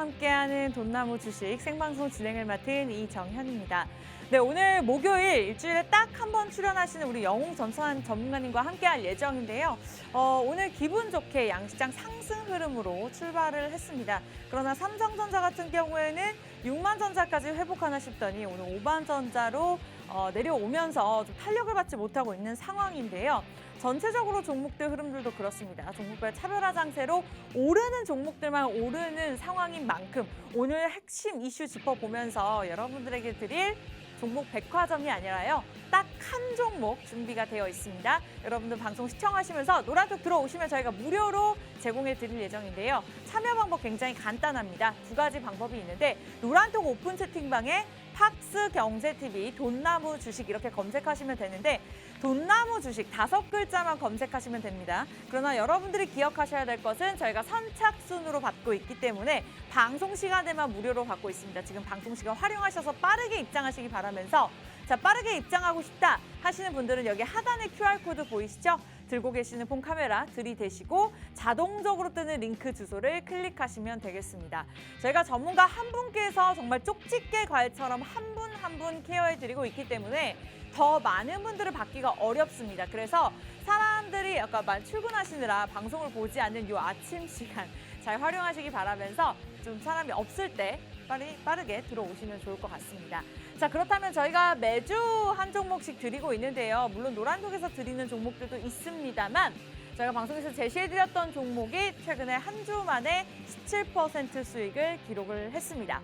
함께하는 돈나무 주식 생방송 진행을 맡은 이정현입니다. 네, 오늘 목요일 일주일에 딱 한 번 출연하시는 우리 영웅 전천 전문가님과 함께할 예정인데요. 오늘 기분 좋게 양시장 상승 흐름으로 출발을 했습니다. 그러나 삼성전자 같은 경우에는 6만전자까지 회복하나 싶더니 오늘 5만전자로 내려오면서 좀 탄력을 받지 못하고 있는 상황인데요. 전체적으로 종목들 흐름들도 그렇습니다. 종목별 차별화 장세로 오르는 종목들만 오르는 상황인 만큼 오늘 핵심 이슈 짚어보면서 여러분들에게 드릴 종목 백화점이 아니라요. 딱 한 종목 준비가 되어 있습니다. 여러분들 방송 시청하시면서 노란톡 들어오시면 저희가 무료로 제공해 드릴 예정인데요. 참여 방법 굉장히 간단합니다. 두 가지 방법이 있는데 노란톡 오픈 채팅방에 팍스 경제TV 돈나무 주식 이렇게 검색하시면 되는데 돈나무 주식 5글자만 검색하시면 됩니다. 그러나 여러분들이 기억하셔야 될 것은 저희가 선착순으로 받고 있기 때문에 방송 시간에만 무료로 받고 있습니다. 지금 방송 시간 활용하셔서 빠르게 입장하시기 바라면서 자, 빠르게 입장하고 싶다 하시는 분들은 여기 하단에 QR코드 보이시죠? 들고 계시는 폰 카메라 들이대시고 자동적으로 뜨는 링크 주소를 클릭하시면 되겠습니다. 저희가 전문가 한 분께서 정말 쪽집게 과외처럼 한 분 한 분 케어해드리고 있기 때문에 더 많은 분들을 받기가 어렵습니다. 그래서 사람들이 약간 출근하시느라 방송을 보지 않는 이 아침 시간 잘 활용하시기 바라면서 좀 사람이 없을 때 빠르게 들어오시면 좋을 것 같습니다. 자, 그렇다면 저희가 매주 한 종목씩 드리고 있는데요. 물론 노란톡에서 드리는 종목들도 있습니다만 저희가 방송에서 제시해드렸던 종목이 최근에 한 주 만에 17% 수익을 기록을 했습니다.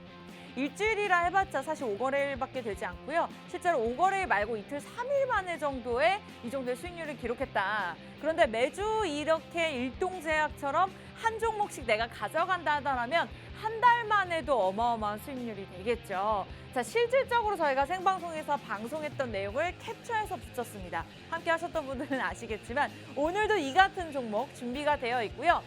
일주일이라 해봤자 사실 5거래일밖에 되지 않고요. 실제로 5거래일 말고 이틀 3일 만에 정도의 이 정도의 수익률을 기록했다. 그런데 매주 이렇게 일동제약처럼 한 종목씩 내가 가져간다 하더라면 한 달 만에도 어마어마한 수익률이 되겠죠. 자, 실질적으로 저희가 생방송에서 방송했던 내용을 캡처해서 붙였습니다. 함께 하셨던 분들은 아시겠지만 오늘도 이 같은 종목 준비가 되어 있고요.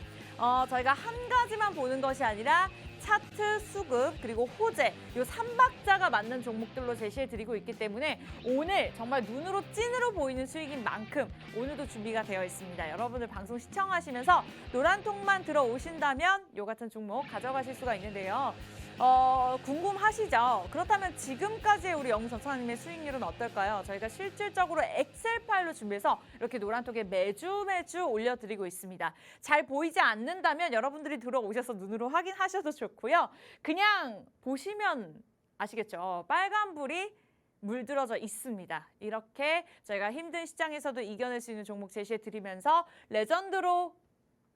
저희가 한 가지만 보는 것이 아니라 차트, 수급, 그리고 호재 이 3박자가 맞는 종목들로 제시해드리고 있기 때문에 오늘 정말 눈으로 찐으로 보이는 수익인 만큼 오늘도 준비가 되어 있습니다. 여러분들 방송 시청하시면서 노란통만 들어오신다면 이 같은 종목 가져가실 수가 있는데요. 궁금하시죠? 그렇다면 지금까지의 우리 영웅 전천아님의 수익률은 어떨까요? 저희가 실질적으로 엑셀 파일로 준비해서 이렇게 노란톡에 매주 올려드리고 있습니다. 잘 보이지 않는다면 여러분들이 들어오셔서 눈으로 확인하셔도 좋고요. 그냥 보시면 아시겠죠? 빨간불이 물들어져 있습니다. 이렇게 저희가 힘든 시장에서도 이겨낼 수 있는 종목 제시해드리면서 레전드로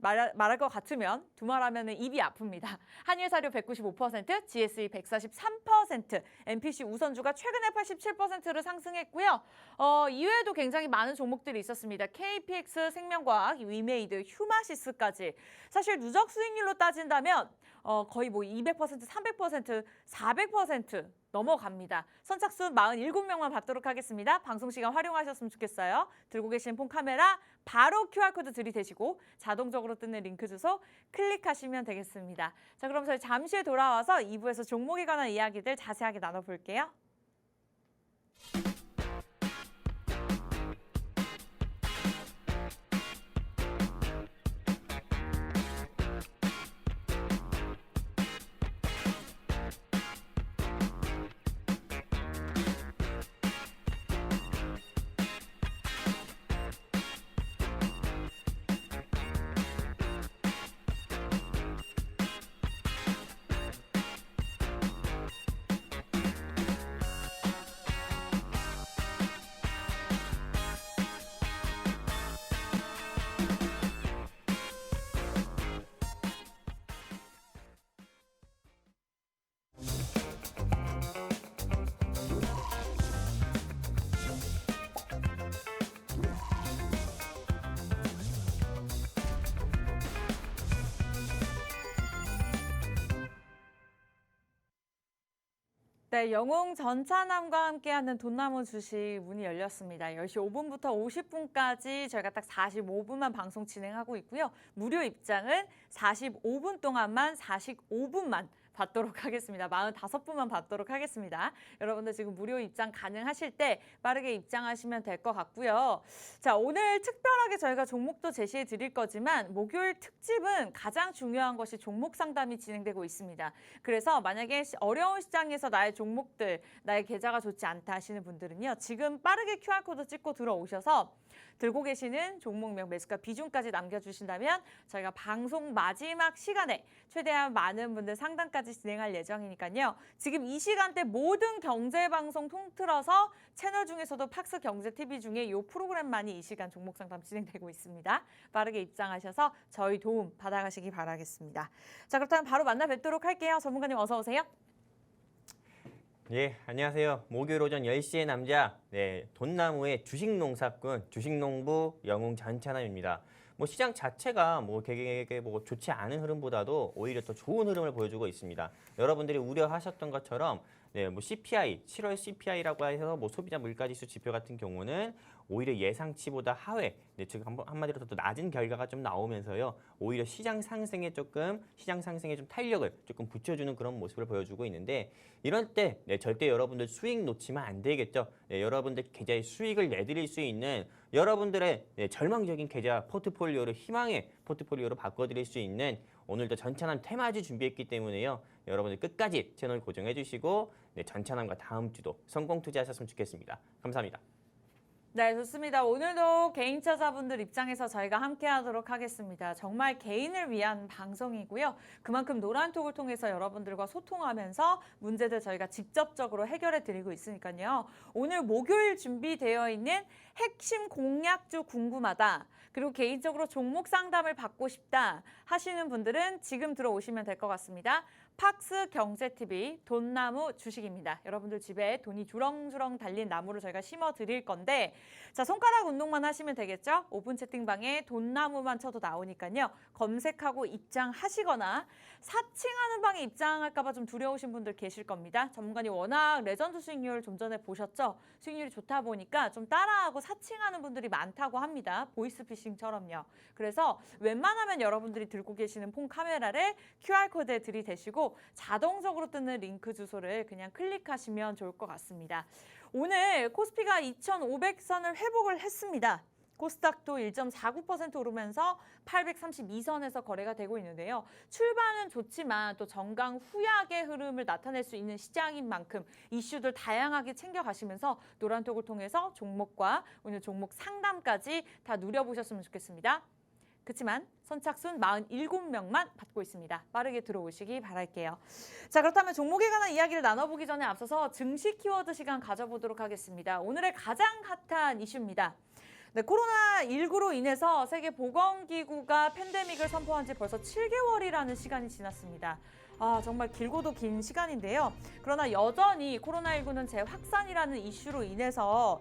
말할 것 같으면 두말하면 입이 아픕니다. 한일사료 195%, GSE 143%, MPC 우선주가 최근에 87%를 상승했고요. 이외에도 굉장히 많은 종목들이 있었습니다. KPX, 생명과학, 위메이드, 휴마시스까지. 사실 누적 수익률로 따진다면 거의 뭐 200%, 300%, 400% 넘어갑니다. 선착순 47명만 받도록 하겠습니다. 방송 시간 활용하셨으면 좋겠어요. 들고 계신 폰 카메라 바로 QR코드 들이대시고 자동적으로 뜨는 링크 주소 클릭하시면 되겠습니다. 자, 그럼 저희 잠시 후에 돌아와서 2부에서 종목에 관한 이야기들 자세하게 나눠볼게요. 네, 영웅 전찬함과 함께하는 돈나무 주식 문이 열렸습니다. 10시 5분부터 50분까지 저희가 딱 45분만 방송 진행하고 있고요. 무료 입장은 45분 동안만 45분만 받도록 하겠습니다. 45분만 받도록 하겠습니다. 여러분들 지금 무료 입장 가능하실 때 빠르게 입장하시면 될 것 같고요. 자, 오늘 특별하게 저희가 종목도 제시해 드릴 거지만 목요일 특집은 가장 중요한 것이 종목 상담이 진행되고 있습니다. 그래서 만약에 어려운 시장에서 나의 종목들, 나의 계좌가 좋지 않다 하시는 분들은요. 지금 빠르게 QR코드 찍고 들어오셔서 들고 계시는 종목명 매수가 비중까지 남겨주신다면 저희가 방송 마지막 시간에 최대한 많은 분들 상담까지 진행할 예정이니까요. 지금 이 시간대 모든 경제방송 통틀어서 채널 중에서도 팍스 경제TV 중에 이 프로그램만이 이 시간 종목 상담 진행되고 있습니다. 빠르게 입장하셔서 저희 도움 받아가시기 바라겠습니다. 자, 그렇다면 바로 만나 뵙도록 할게요. 전문가님 어서 오세요. 예, 안녕하세요. 목요일 오전 10시의 남자, 돈나무의 주식농사꾼, 주식농부 영웅 전찬환입니다. 시장 자체가 되게 좋지 않은 흐름보다도 오히려 더 좋은 흐름을 보여주고 있습니다. 여러분들이 우려하셨던 것처럼 CPI, 7월 CPI라고 해서 소비자 물가지수 지표 같은 경우는 오히려 예상치보다 하회, 즉 한마디로 더 낮은 결과가 좀 나오면서요. 오히려 시장 상승에 좀 탄력을 조금 붙여주는 그런 모습을 보여주고 있는데 이럴 때 절대 여러분들 수익 놓치면 안 되겠죠. 여러분들 계좌에 수익을 내드릴 수 있는 여러분들의 절망적인 계좌 포트폴리오를 희망의 포트폴리오로 바꿔드릴 수 있는 오늘도 전찬환 테마주 준비했기 때문에요. 여러분들 끝까지 채널 고정해 주시고 전찬환과 다음 주도 성공 투자하셨으면 좋겠습니다. 감사합니다. 네, 좋습니다. 오늘도 개인 투자자분들 입장에서 저희가 함께 하도록 하겠습니다. 정말 개인을 위한 방송이고요. 그만큼 노란톡을 통해서 여러분들과 소통하면서 문제들 저희가 직접적으로 해결해 드리고 있으니까요. 오늘 목요일 준비되어 있는 핵심 공략주 궁금하다. 그리고 개인적으로 종목 상담을 받고 싶다 하시는 분들은 지금 들어오시면 될 것 같습니다. 팍스 경제TV 돈나무 주식입니다. 여러분들 집에 돈이 주렁주렁 달린 나무를 저희가 심어 드릴 건데 자, 손가락 운동만 하시면 되겠죠? 오픈 채팅방에 돈나무만 쳐도 나오니까요. 검색하고 입장하시거나 사칭하는 방에 입장할까 봐 좀 두려우신 분들 계실 겁니다. 전문가님 워낙 레전드 수익률 좀 전에 보셨죠? 수익률이 좋다 보니까 좀 따라하고 사칭하는 분들이 많다고 합니다. 보이스피싱처럼요. 그래서 웬만하면 여러분들이 들고 계시는 폰 카메라를 QR코드에 들이대시고 자동적으로 뜨는 링크 주소를 그냥 클릭하시면 좋을 것 같습니다. 오늘 코스피가 2,500선을 회복을 했습니다. 코스닥도 1.49% 오르면서 832선에서 거래가 되고 있는데요. 출발은 좋지만 또 정강 후약의 흐름을 나타낼 수 있는 시장인 만큼 이슈들 다양하게 챙겨가시면서 노란톡을 통해서 종목과 오늘 종목 상담까지 다 누려보셨으면 좋겠습니다. 그렇지만 선착순 47명만 받고 있습니다. 빠르게 들어오시기 바랄게요. 자, 그렇다면 종목에 관한 이야기를 나눠보기 전에 앞서서 증시 키워드 시간 가져보도록 하겠습니다. 오늘의 가장 핫한 이슈입니다. 네, 코로나19로 인해서 세계보건기구가 팬데믹을 선포한 지 벌써 7개월이라는 시간이 지났습니다. 정말 길고도 긴 시간인데요. 그러나 여전히 코로나19는 재확산이라는 이슈로 인해서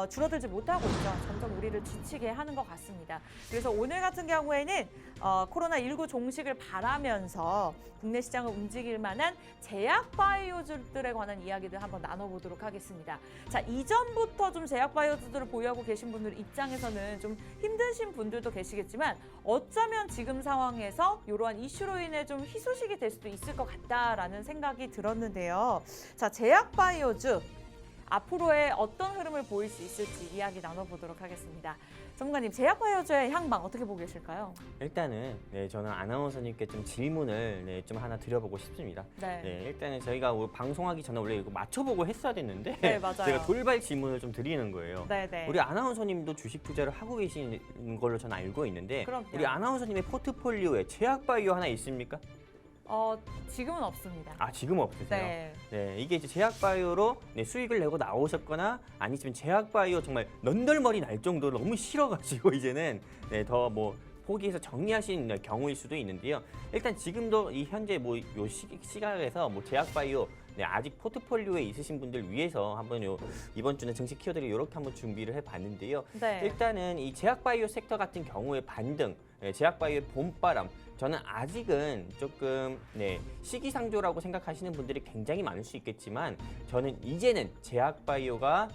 줄어들지 못하고 있죠. 점점 우리를 지치게 하는 것 같습니다. 그래서 오늘 같은 경우에는 코로나19 종식을 바라면서 국내 시장을 움직일 만한 제약바이오주들에 관한 이야기들 한번 나눠보도록 하겠습니다. 자, 이전부터 좀 제약바이오주들을 보유하고 계신 분들 입장에서는 좀 힘드신 분들도 계시겠지만 어쩌면 지금 상황에서 이러한 이슈로 인해 좀 희소식이 될 수도 있을 것 같다라는 생각이 들었는데요. 자, 제약바이오주 앞으로의 어떤 흐름을 보일 수 있을지 이야기 나눠보도록 하겠습니다. 전문가님, 제약바이오주의 향방 어떻게 보고 계실까요? 일단은 저는 아나운서님께 좀 질문을 좀 하나 드려보고 싶습니다. 네. 일단은 저희가 방송하기 전에 원래 이거 맞춰보고 했어야 됐는데 네, 맞아요. 제가 돌발 질문을 좀 드리는 거예요. 네. 우리 아나운서님도 주식 투자를 하고 계시는 걸로 저는 알고 있는데 그럼요. 우리 아나운서님의 포트폴리오에 제약바이오 하나 있습니까? 지금은 없습니다. 지금 없으세요? 네. 이게 이제 제약바이오로 수익을 내고 나오셨거나 아니면 제약바이오 정말 넌덜머리 날 정도로 너무 싫어가지고 이제는 더 포기해서 정리하신 경우일 수도 있는데요. 일단 지금도 이 현재 요 시각에서 제약바이오 아직 포트폴리오에 있으신 분들 위해서 한번 이번 주는 증시 키워드를 이렇게 한번 준비를 해봤는데요. 네. 일단은 이 제약바이오 섹터 같은 경우의 반등, 제약바이오의 봄바람, 저는 아직은 조금 시기상조라고 생각하시는 분들이 굉장히 많을 수 있겠지만 저는 이제는 제약바이오가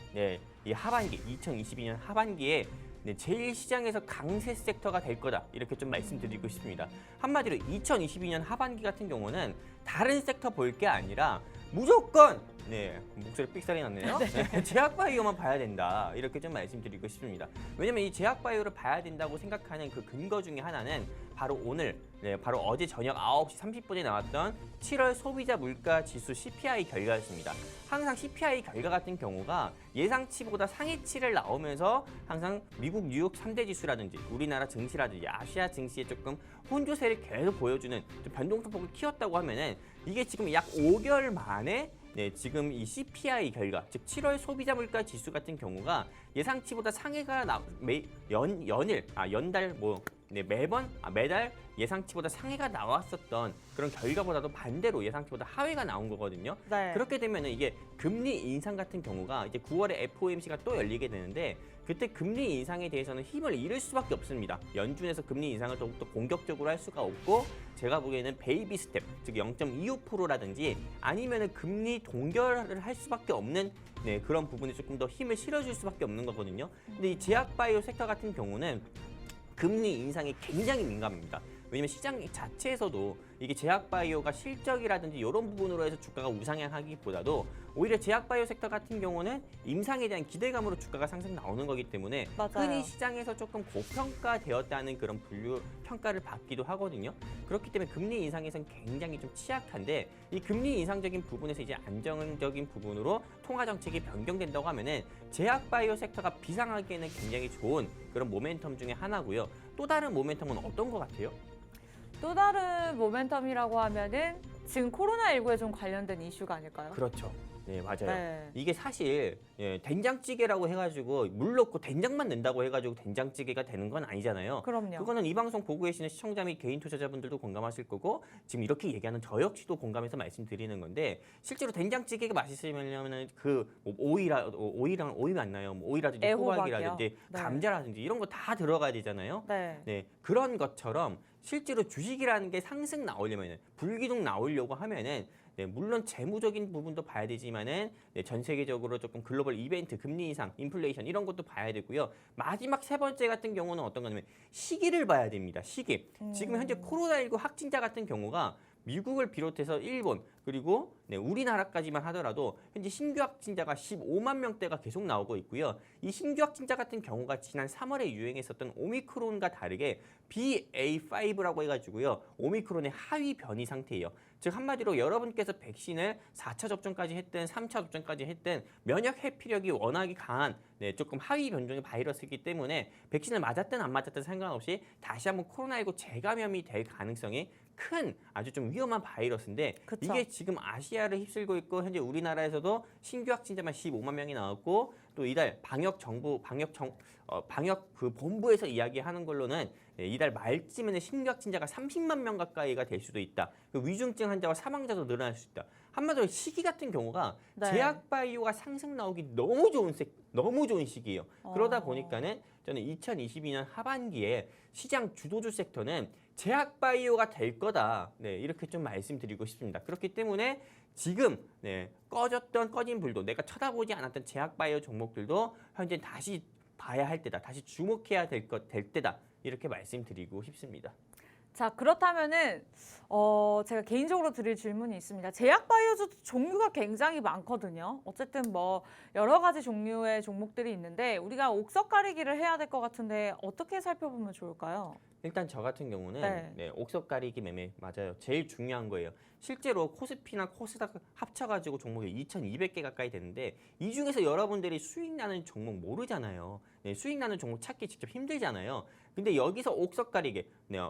이 하반기 2022년 하반기에 네, 제일 시장에서 강세 섹터가 될 거다 이렇게 좀 말씀드리고 싶습니다. 한마디로 2022년 하반기 같은 경우는 다른 섹터 볼 게 아니라 무조건 목소리 삑사리 났네요. 제약바이오만 봐야 된다 이렇게 좀 말씀드리고 싶습니다. 왜냐면 이 제약바이오를 봐야 된다고 생각하는 그 근거 중에 하나는 바로 오늘, 바로 어제 저녁 9시 30분에 나왔던 7월 소비자 물가 지수 CPI 결과였습니다. 항상 CPI 결과 같은 경우가 예상치보다 상위치를 나오면서 항상 미국 뉴욕 3대 지수라든지 우리나라 증시라든지 아시아 증시에 조금 혼조세를 계속 보여주는 좀 변동폭을 키웠다고 하면은 이게 지금 약 5개월 만에 지금 이 CPI 결과, 즉 7월 소비자 물가 지수 같은 경우가 예상치보다 상해가 연달 매달 예상치보다 상해가 나왔었던 그런 결과보다도 반대로 예상치보다 하회가 나온 거거든요. 네. 그렇게 되면은 이게 금리 인상 같은 경우가 이제 9월에 FOMC가 또 열리게 되는데 그때 금리 인상에 대해서는 힘을 잃을 수밖에 없습니다. 연준에서 금리 인상을 또 공격적으로 할 수가 없고 제가 보기에는 베이비 스텝, 즉 0.25%라든지 아니면은 금리 동결을 할 수밖에 없는 그런 부분에 조금 더 힘을 실어줄 수밖에 없는 거거든요. 근데 이 제약바이오 섹터 같은 경우는 금리 인상이 굉장히 민감합니다. 왜냐면 시장 자체에서도 이게 제약바이오가 실적이라든지 이런 부분으로 해서 주가가 우상향하기보다도 오히려 제약바이오 섹터 같은 경우는 임상에 대한 기대감으로 주가가 상승 나오는 거기 때문에 맞아요. 흔히 시장에서 조금 고평가되었다는 그런 분류 평가를 받기도 하거든요. 그렇기 때문에 금리 인상에서는 굉장히 좀 취약한데 이 금리 인상적인 부분에서 이제 안정적인 부분으로 통화 정책이 변경된다고 하면은 제약바이오 섹터가 비상하기에는 굉장히 좋은 그런 모멘텀 중에 하나고요. 또 다른 모멘텀은 어떤 것 같아요? 또 다른 모멘텀이라고 하면은 지금 코로나19에 좀 관련된 이슈가 아닐까요? 그렇죠. 네, 맞아요. 네. 이게 사실 된장찌개라고 해가지고 물 넣고 된장만 넣는다고 해가지고 된장찌개가 되는 건 아니잖아요. 그럼요. 그거는 이 방송 보고 계시는 시청자 및 개인 투자자분들도 공감하실 거고 지금 이렇게 얘기하는 저 역시도 공감해서 말씀드리는 건데 실제로 된장찌개가 맛있으려면은 오이 맞나요? 오이라든지 애호박이요. 호박이라든지 네. 감자라든지 이런 거 다 들어가야 되잖아요. 네. 그런 것처럼 실제로 주식이라는 게 상승 나오려면은 불기둥 나오려고 하면은 물론 재무적인 부분도 봐야 되지만은 전 세계적으로 조금 글로벌 이벤트, 금리 인상, 인플레이션 이런 것도 봐야 되고요. 마지막 세 번째 같은 경우는 어떤 거냐면 시기를 봐야 됩니다. 시기. 지금 현재 코로나19 확진자 같은 경우가 미국을 비롯해서 일본 그리고 우리나라까지만 하더라도 현재 신규 확진자가 15만 명대가 계속 나오고 있고요. 이 신규 확진자 같은 경우가 지난 3월에 유행했었던 오미크론과 다르게 BA5라고 해가지고요. 오미크론의 하위 변이 상태예요. 즉 한마디로 여러분께서 백신을 4차 접종까지 했든 3차 접종까지 했든 면역 회피력이 워낙에 강한 조금 하위 변종의 바이러스이기 때문에 백신을 맞았든 안 맞았든 상관없이 다시 한번 코로나19 재감염이 될 가능성이 큰 아주 좀 위험한 바이러스인데 그쵸. 이게 지금 아시아를 휩쓸고 있고 현재 우리나라에서도 신규 확진자만 15만 명이 나왔고 또 이달 방역 그 본부에서 이야기하는 걸로는 이달 말쯤에는 신규 확진자가 30만 명 가까이가 될 수도 있다. 그 위중증 환자와 사망자도 늘어날 수 있다. 한마디로 시기 같은 경우가 네. 제약바이오가 상승 나오기 너무 좋은 시기예요. 그러다 보니까는 저는 2022년 하반기에 시장 주도주 섹터는 제약바이오가 될 거다. 이렇게 좀 말씀드리고 싶습니다. 그렇기 때문에 지금 꺼진 불도 내가 쳐다보지 않았던 제약바이오 종목들도 현재 다시 봐야 할 때다. 다시 주목해야 될 때다. 이렇게 말씀드리고 싶습니다. 자, 그렇다면은 제가 개인적으로 드릴 질문이 있습니다. 제약바이오도 종류가 굉장히 많거든요. 어쨌든 뭐 여러 가지 종류의 종목들이 있는데 우리가 옥석 가리기를 해야 될 것 같은데 어떻게 살펴보면 좋을까요? 일단 저 같은 경우는 옥석 가리기 매매 맞아요. 제일 중요한 거예요. 실제로 코스피나 코스닥 합쳐가지고 종목이 2,200개 가까이 되는데 이 중에서 여러분들이 수익 나는 종목 모르잖아요. 수익 나는 종목 찾기 직접 힘들잖아요. 근데 여기서 옥석 가리기,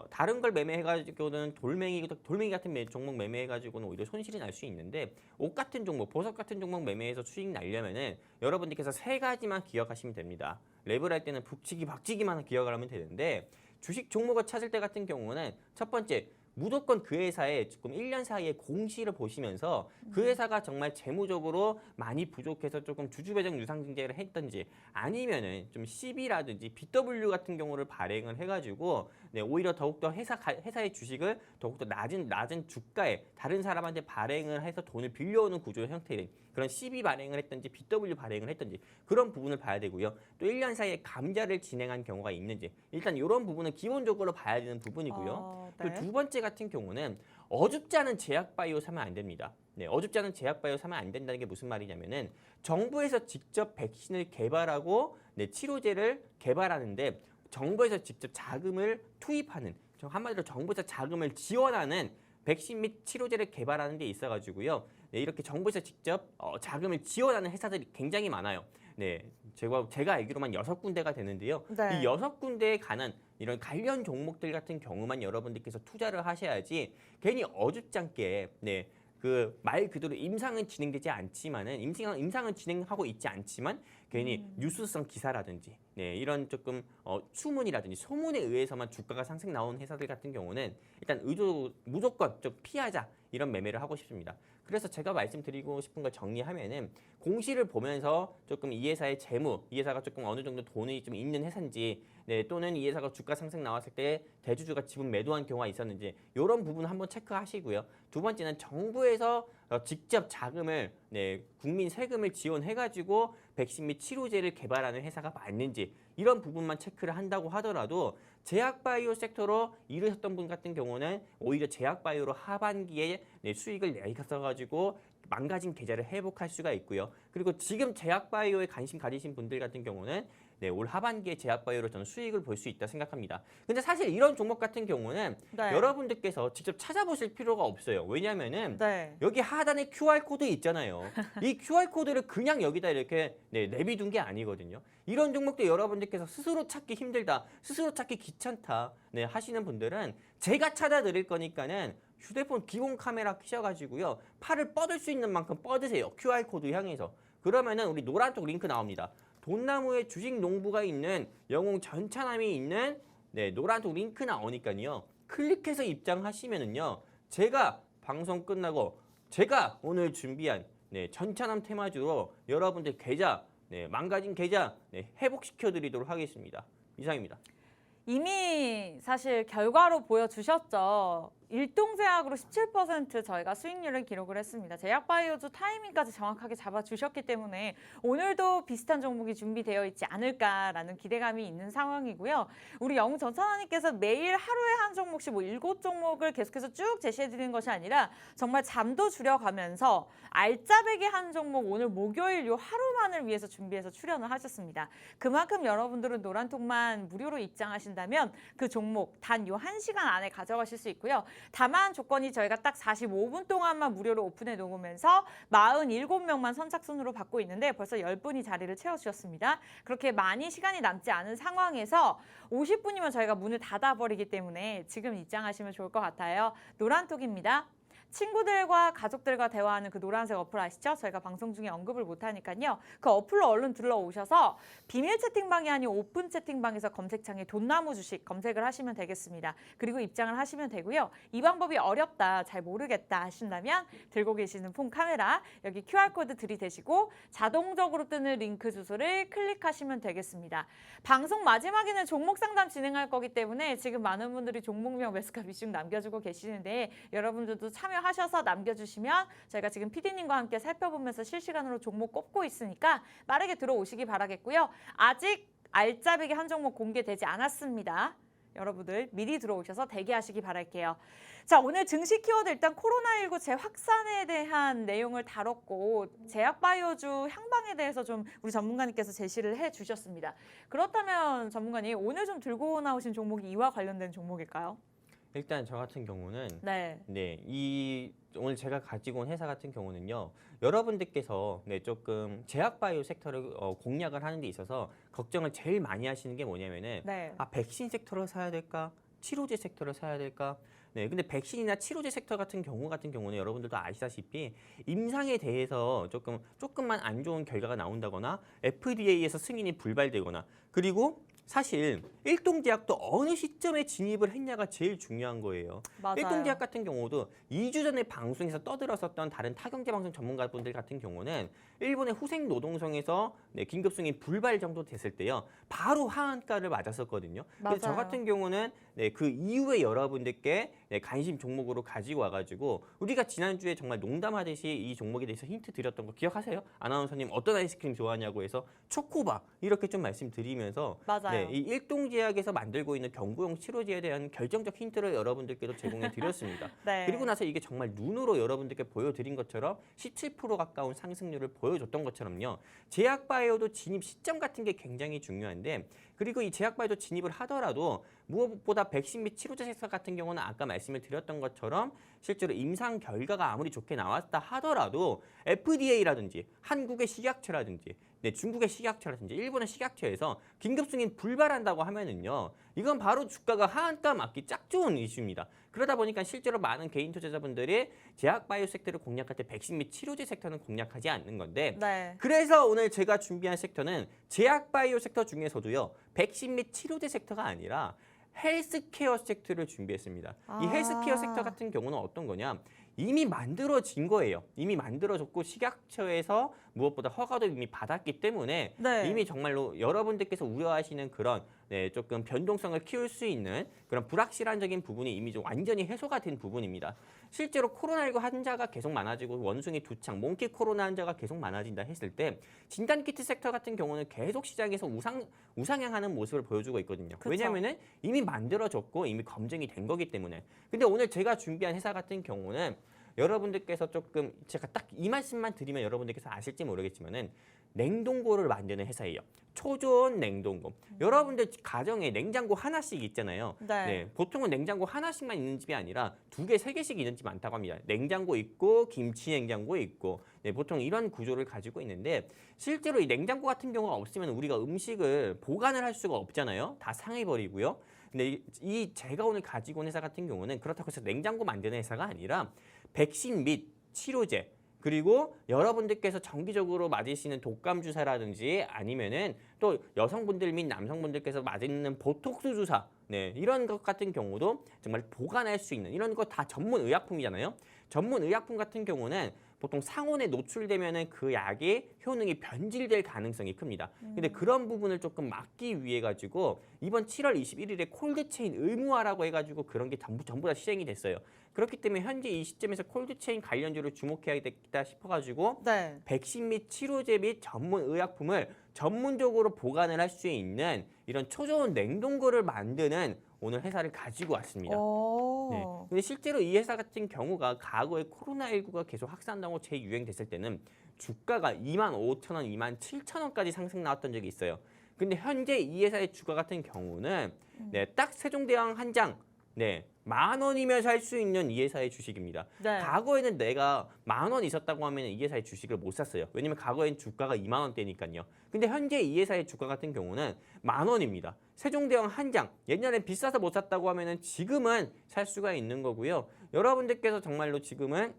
다른 걸 매매해가지고는 돌멩이 같은 종목 매매해가지고는 오히려 손실이 날 수 있는데 옷 같은 종목, 보석 같은 종목 매매해서 수익 날려면은 여러분들께서 세 가지만 기억하시면 됩니다. 랩을 할 때는 북치기, 박치기만 기억을 하면 되는데 주식 종목을 찾을 때 같은 경우는 첫 번째 무조건 그 회사의 조금 1년 사이에 공시를 보시면서 그 회사가 정말 재무적으로 많이 부족해서 조금 주주배정 유상증자를 했던지 아니면은 좀 CB라든지 BW 같은 경우를 발행을 해가지고 네, 오히려 더욱더 회사의 주식을 더욱더 낮은 주가에 다른 사람한테 발행을 해서 돈을 빌려오는 구조의 형태인 그런 CB 발행을 했든지 BW 발행을 했든지 그런 부분을 봐야 되고요. 또 1년 사이에 감자를 진행한 경우가 있는지 일단 이런 부분은 기본적으로 봐야 되는 부분이고요. 네. 그 두 번째 같은 경우는 어줍지 않은 제약바이오 사면 안 됩니다. 네, 어줍지 않은 제약바이오 사면 안 된다는 게 무슨 말이냐면은 정부에서 직접 백신을 개발하고 네, 치료제를 개발하는데 정부에서 직접 자금을 투입하는 한마디로 정부에서 자금을 지원하는 백신 및 치료제를 개발하는 데 있어가지고요. 네, 이렇게 정부에서 직접 자금을 지원하는 회사들이 굉장히 많아요. 네, 제가 알기로만 6군데가 되는데요. 네. 이 6군데에 관한 이런 관련 종목들 같은 경우만 여러분들께서 투자를 하셔야지 괜히 어줍지 않게 네, 그 말 그대로 임상은 진행되지 않지만은 임상은 진행하고 있지 않지만 괜히 뉴스성 기사라든지 네, 이런 조금 추문이라든지 소문에 의해서만 주가가 상승 나온 회사들 같은 경우는 일단 무조건 좀 피하자 이런 매매를 하고 싶습니다. 그래서 제가 말씀드리고 싶은 걸 정리하면은 공시를 보면서 조금 이 회사의 재무, 이 회사가 조금 어느 정도 돈이 좀 있는 회사인지 네, 또는 이 회사가 주가 상승 나왔을 때 대주주가 지분 매도한 경우가 있었는지 이런 부분 한번 체크하시고요. 두 번째는 정부에서 직접 자금을 네, 국민 세금을 지원해가지고 백신 및 치료제를 개발하는 회사가 맞는지 이런 부분만 체크를 한다고 하더라도 제약바이오 섹터로 일하셨던 분 같은 경우는 오히려 제약바이오로 하반기에 네, 수익을 내서가지고 망가진 계좌를 회복할 수가 있고요. 그리고 지금 제약바이오에 관심 가지신 분들 같은 경우는 네, 올 하반기에 제약바이오로 저는 수익을 볼 수 있다 생각합니다. 근데 사실 이런 종목 같은 경우는 네. 여러분들께서 직접 찾아보실 필요가 없어요. 왜냐하면은 네. 여기 하단에 QR코드 있잖아요. 이 QR코드를 그냥 여기다 이렇게 네, 내비둔 게 아니거든요. 이런 종목도 여러분들께서 스스로 찾기 힘들다, 스스로 찾기 귀찮다 네, 하시는 분들은 제가 찾아드릴 거니까는 휴대폰 기본 카메라 켜셔가지고요. 팔을 뻗을 수 있는 만큼 뻗으세요. QR코드 향해서. 그러면은 우리 노란 쪽 링크 나옵니다. 돈나무의 주식 농부가 있는 영웅 전차남이 있는 네, 노란 쪽 링크 나오니까요. 클릭해서 입장하시면은요. 제가 방송 끝나고 제가 오늘 준비한 네, 전차남 테마주로 여러분들 계좌 네, 망가진 계좌 네, 회복시켜 드리도록 하겠습니다. 이상입니다. 이미 사실 결과로 보여주셨죠. 일동제약으로 17% 저희가 수익률을 기록을 했습니다. 제약바이오주 타이밍까지 정확하게 잡아주셨기 때문에 오늘도 비슷한 종목이 준비되어 있지 않을까라는 기대감이 있는 상황이고요. 우리 영웅 전찬원님께서 매일 하루에 한 종목씩 뭐 7종목을 계속해서 쭉 제시해드리는 것이 아니라 정말 잠도 줄여가면서 알짜배기 한 종목 오늘 목요일 요 하루만을 위해서 준비해서 출연을 하셨습니다. 그만큼 여러분들은 노란통만 무료로 입장하신다면 그 종목 단 요 1시간 안에 가져가실 수 있고요. 다만 조건이 저희가 딱 45분 동안만 무료로 오픈해 놓으면서 47명만 선착순으로 받고 있는데 벌써 10분이 자리를 채워주셨습니다. 그렇게 많이 시간이 남지 않은 상황에서 50분이면 저희가 문을 닫아버리기 때문에 지금 입장하시면 좋을 것 같아요. 노란톡입니다. 친구들과 가족들과 대화하는 그 노란색 어플 아시죠? 저희가 방송 중에 언급을 못하니까요. 그 어플로 얼른 들러오셔서 비밀 채팅방이 아닌 오픈 채팅방에서 검색창에 돈나무 주식 검색을 하시면 되겠습니다. 그리고 입장을 하시면 되고요. 이 방법이 어렵다, 잘 모르겠다 하신다면 들고 계시는 폰 카메라 여기 QR코드 들이대시고 자동적으로 뜨는 링크 주소를 클릭하시면 되겠습니다. 방송 마지막에는 종목 상담 진행할 거기 때문에 지금 많은 분들이 종목명 매수가 비중 남겨주고 계시는데 여러분들도 참여하셔서 남겨주시면 저희가 지금 PD님과 함께 살펴보면서 실시간으로 종목 꼽고 있으니까 빠르게 들어오시기 바라겠고요. 아직 알짜배기 한 종목 공개되지 않았습니다. 여러분들 미리 들어오셔서 대기하시기 바랄게요. 자, 오늘 증시 키워드 일단 코로나19 재확산에 대한 내용을 다뤘고 제약바이오주 향방에 대해서 좀 우리 전문가님께서 제시를 해주셨습니다. 그렇다면 전문가님 오늘 좀 들고 나오신 종목이 이와 관련된 종목일까요? 일단 저 같은 경우는 네. 오늘 제가 가지고 온 회사 같은 경우는요. 여러분들께서 조금 제약바이오 섹터를 공략을 하는 데 있어서 걱정을 제일 많이 하시는 게 뭐냐면은 네. 백신 섹터를 사야 될까? 치료제 섹터를 사야 될까? 네, 근데 백신이나 치료제 섹터 같은 경우는 여러분들도 아시다시피 임상에 대해서 조금만 안 좋은 결과가 나온다거나 FDA에서 승인이 불발되거나 그리고 사실 일동제약도 어느 시점에 진입을 했냐가 제일 중요한 거예요. 맞아요. 일동제약 같은 경우도 2주 전에 방송에서 떠들었었던 다른 타경제 방송 전문가분들 같은 경우는 일본의 후생 노동성에서 긴급 승인 불발 정도 됐을 때요. 바로 하한가를 맞았었거든요. 그래서 저 맞아요. 같은 경우는 그 이후에 여러분들께 관심 종목으로 가지고 와가지고 우리가 지난주에 정말 농담하듯이 이 종목에 대해서 힌트 드렸던 거 기억하세요? 아나운서님 어떤 아이스크림 좋아하냐고 해서 초코바 이렇게 좀 말씀드리면서 맞아요. 이 일동제약에서 만들고 있는 경구용 치료제에 대한 결정적 힌트를 여러분들께도 제공해 드렸습니다. 네. 그리고 나서 이게 정말 눈으로 여러분들께 보여드린 것처럼 17% 가까운 상승률을 보여줬던 것처럼요. 제약바이오도 진입 시점 같은 게 굉장히 중요한데 그리고 이 제약바이오도 진입을 하더라도 무엇보다 백신 및 치료제 섹터 같은 경우는 아까 말씀을 드렸던 것처럼 실제로 임상 결과가 아무리 좋게 나왔다 하더라도 FDA라든지 한국의 식약처라든지 중국의 식약처라든지 일본의 식약처에서 긴급 승인 불발한다고 하면은요. 이건 바로 주가가 하한가 맞기 짝 좋은 이슈입니다. 그러다 보니까 실제로 많은 개인 투자자분들이 제약바이오 섹터를 공략할 때 백신 및 치료제 섹터는 공략하지 않는 건데 네. 그래서 오늘 제가 준비한 섹터는 제약바이오 섹터 중에서도요. 백신 및 치료제 섹터가 아니라 헬스케어 섹터를 준비했습니다. 이 헬스케어 섹터 같은 경우는 어떤 거냐? 이미 만들어진 거예요. 이미 만들어졌고 식약처에서 무엇보다 허가도 이미 받았기 때문에 네. 이미 정말로 여러분들께서 우려하시는 그런 조금 변동성을 키울 수 있는 그런 불확실한적인 부분이 이미 좀 완전히 해소가 된 부분입니다. 실제로 코로나19 환자가 계속 많아지고 원숭이 두창, 몽키 코로나 환자가 계속 많아진다 했을 때 진단키트 섹터 같은 경우는 계속 시장에서 우상향하는 모습을 보여주고 있거든요. 그쵸. 왜냐하면 이미 만들어졌고 이미 검증이 된 거기 때문에. 근데 오늘 제가 준비한 회사 같은 경우는 여러분들께서 조금 제가 딱 이 말씀만 드리면 여러분들께서 아실지 모르겠지만은 냉동고를 만드는 회사예요. 초저온 냉동고. 여러분들 가정에 냉장고 하나씩 있잖아요. 네. 보통은 냉장고 하나씩만 있는 집이 아니라 2개, 3개씩 있는 집 많다고 합니다. 냉장고 있고 김치 냉장고 있고 보통 이런 구조를 가지고 있는데 실제로 이 냉장고 같은 경우가 없으면 우리가 음식을 보관을 할 수가 없잖아요. 다 상해버리고요. 근데 이 제가 오늘 가지고 온 회사 같은 경우는 그렇다고 해서 냉장고 만드는 회사가 아니라 백신 및 치료제 그리고 여러분들께서 정기적으로 맞으시는 독감 주사라든지 아니면은 또 여성분들 및 남성분들께서 맞는 보톡스 주사 이런 것 같은 경우도 정말 보관할 수 있는 이런 거 다 전문 의약품이잖아요. 전문 의약품 같은 경우는 보통 상온에 노출되면은 그 약의 효능이 변질될 가능성이 큽니다. 근데 그런 부분을 조금 막기 위해 가지고 이번 7월 21일에 콜드체인 의무화라고 해가지고 그런 게 전부 다 시행이 됐어요. 그렇기 때문에 현재 이 시점에서 콜드체인 관련주를 주목해야겠다 싶어가지고 네. 백신 및 치료제 및 전문 의약품을 전문적으로 보관을 할 수 있는 이런 초저온 냉동고를 만드는 오늘 회사를 가지고 왔습니다. 오. 근데 실제로 이 회사 같은 경우가 과거에 코로나19가 계속 확산하고 재유행됐을 때는 주가가 25,000원, 27,000원까지 상승 나왔던 적이 있어요. 근데 현재 이 회사의 주가 같은 경우는 딱 세종대왕 한 장, 10,000원이면 살 수 있는 이 회사의 주식입니다. 네. 과거에는 내가 10,000원 있었다고 하면 이 회사의 주식을 못 샀어요. 왜냐면 과거엔 주가가 20,000원대니까요. 근데 현재 이 회사의 주가 같은 경우는 10,000원입니다. 세종대왕 한 장, 옛날엔 비싸서 못 샀다고 하면은 지금은 살 수가 있는 거고요. 여러분들께서 정말로 지금은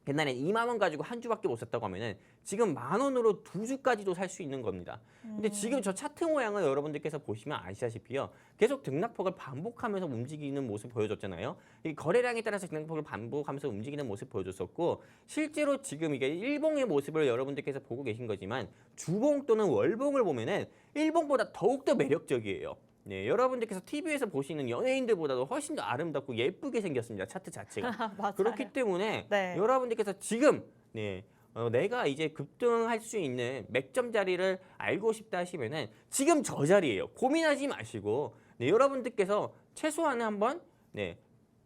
옛날엔 2만 원 가지고 한 주밖에 못 샀다고 하면은 지금 10,000원으로 2주까지도 살 수 있는 겁니다. 근데 지금 저 차트 모양을 여러분들께서 보시면 아시다시피요. 계속 등락폭을 반복하면서 움직이는 모습 보여줬잖아요. 이 거래량에 따라서 등락폭을 반복하면서 움직이는 모습 보여줬었고 실제로 지금 이게 일봉의 모습을 여러분들께서 보고 계신 거지만 주봉 또는 월봉을 보면은 일봉보다 더욱더 매력적이에요. 여러분들께서 TV에서 보시는 연예인들보다도 훨씬 더 아름답고 예쁘게 생겼습니다. 차트 자체가. 맞아요. 그렇기 때문에 네. 여러분들께서 지금 내가 이제 급등할 수 있는 맥점 자리를 알고 싶다 하시면은 지금 저 자리예요. 고민하지 마시고 여러분들께서 최소한 한번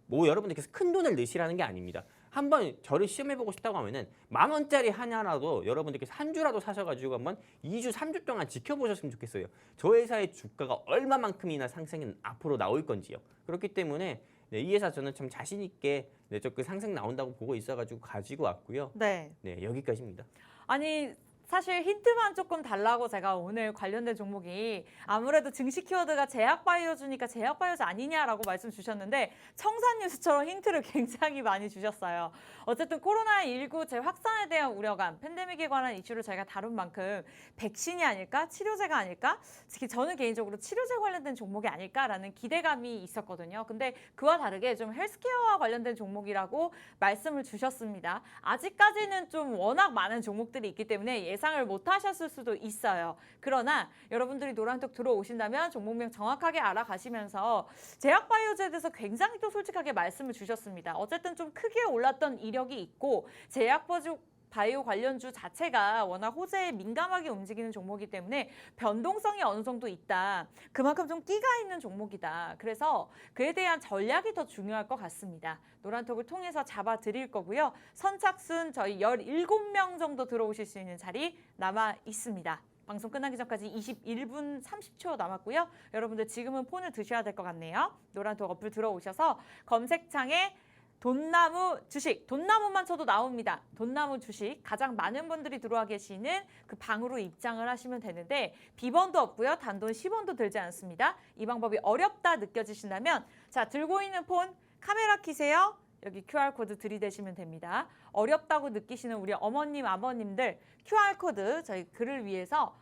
여러분들께서 큰 돈을 넣으시라는 게 아닙니다. 한번 저를 시험해보고 싶다고 하면은 10,000원짜리 하나라도 여러분들께서 한 주라도 사셔가지고 한번 2주, 3주 동안 지켜보셨으면 좋겠어요. 저 회사의 주가가 얼마만큼이나 상승이 앞으로 나올 건지요. 그렇기 때문에 이 회사 저는 참 자신 있게 조금 상승 나온다고 보고 있어가지고 가지고 왔고요. 네. 여기까지입니다. 아니 사실 힌트만 조금 달라고 제가 오늘 관련된 종목이 아무래도 증시 키워드가 제약바이오주니까 제약바이오주 아니냐라고 말씀 주셨는데 청산뉴스처럼 힌트를 굉장히 많이 주셨어요. 어쨌든 코로나19 재확산에 대한 우려감, 팬데믹에 관한 이슈를 저희가 다룬 만큼 백신이 아닐까? 치료제가 아닐까? 특히 저는 개인적으로 치료제 관련된 종목이 아닐까라는 기대감이 있었거든요. 근데 그와 다르게 좀 헬스케어와 관련된 종목이라고 말씀을 주셨습니다. 아직까지는 좀 워낙 많은 종목들이 있기 때문에 예상을 못 하셨을 수도 있어요. 그러나 여러분들이 노란톡 들어오신다면 종목명 정확하게 알아가시면서 제약바이오제에 대해서 굉장히 또 솔직하게 말씀을 주셨습니다. 어쨌든 좀 크게 올랐던 이력이 있고 바이오 관련주 자체가 워낙 호재에 민감하게 움직이는 종목이기 때문에 변동성이 어느 정도 있다. 그만큼 좀 끼가 있는 종목이다. 그래서 그에 대한 전략이 더 중요할 것 같습니다. 노란톡을 통해서 잡아드릴 거고요. 선착순 저희 17명 정도 들어오실 수 있는 자리 남아 있습니다. 방송 끝나기 전까지 21분 30초 남았고요. 여러분들 지금은 폰을 드셔야 될 것 같네요. 노란톡 어플 들어오셔서 검색창에 돈나무 주식, 돈나무만 쳐도 나옵니다. 돈나무 주식, 가장 많은 분들이 들어와 계시는 그 방으로 입장을 하시면 되는데 비번도 없고요. 단돈 10원도 들지 않습니다. 이 방법이 어렵다 느껴지신다면 자, 들고 있는 폰 카메라 켜세요. 여기 QR코드 들이대시면 됩니다. 어렵다고 느끼시는 우리 어머님, 아버님들 QR코드 저희 글을 위해서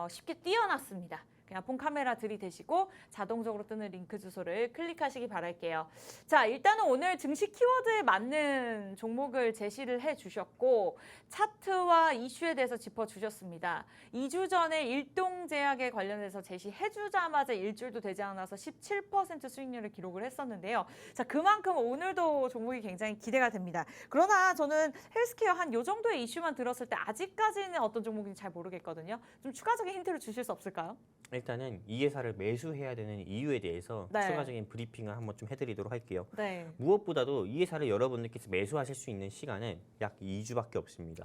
쉽게 띄워놨습니다. 그냥 폰 카메라 들이대시고 자동적으로 뜨는 링크 주소를 클릭하시기 바랄게요. 자, 일단은 오늘 증시 키워드에 맞는 종목을 제시를 해주셨고 차트와 이슈에 대해서 짚어주셨습니다. 2주 전에 일동제약에 관련해서 제시해주자마자 일주일도 되지 않아서 17% 수익률을 기록을 했었는데요. 자, 그만큼 오늘도 종목이 굉장히 기대가 됩니다. 그러나 저는 헬스케어 한 요 정도의 이슈만 들었을 때 아직까지는 어떤 종목인지 잘 모르겠거든요. 좀 추가적인 힌트를 주실 수 없을까요? 일단은 이 회사를 매수해야 되는 이유에 대해서 네. 추가적인 브리핑을 한번 좀 해드리도록 할게요. 네. 무엇보다도 이 회사를 여러분들께서 매수하실 수 있는 시간은 약 2주밖에 없습니다.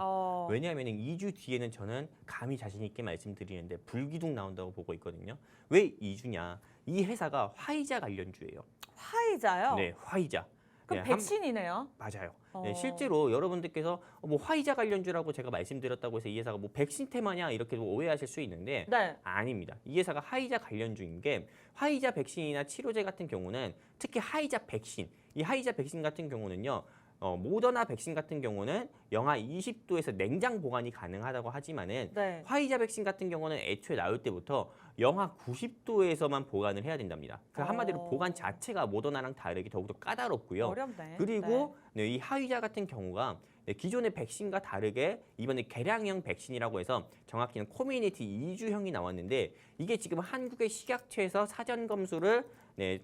왜냐하면 2주 뒤에는 저는 감히 자신 있게 말씀드리는데 불기둥 나온다고 보고 있거든요. 왜 2주냐? 이 회사가 화이자 관련주예요. 화이자요? 네, 화이자. 그럼 네, 백신이네요. 맞아요. 네, 실제로 여러분들께서 뭐 화이자 관련주라고 제가 말씀드렸다고 해서 이 회사가 뭐 백신 테마냐 이렇게 오해하실 수 있는데 네. 아닙니다. 이 회사가 화이자 관련주인 게 화이자 백신이나 치료제 같은 경우는 특히 화이자 백신, 이 화이자 백신 같은 경우는요. 모더나 백신 같은 경우는 영하 20도에서 냉장 보관이 가능하다고 하지만은 네. 화이자 백신 같은 경우는 애초에 나올 때부터 영하 90도에서만 보관을 해야 된답니다. 그 한마디로 보관 자체가 모더나랑 다르게 더욱더 까다롭고요. 어렵네. 그리고 네, 이 화이자 같은 경우가 기존의 백신과 다르게 이번에 개량형 백신이라고 해서 정확히는 커뮤니티 2주형이 나왔는데 이게 지금 한국의 식약처에서 사전 검수를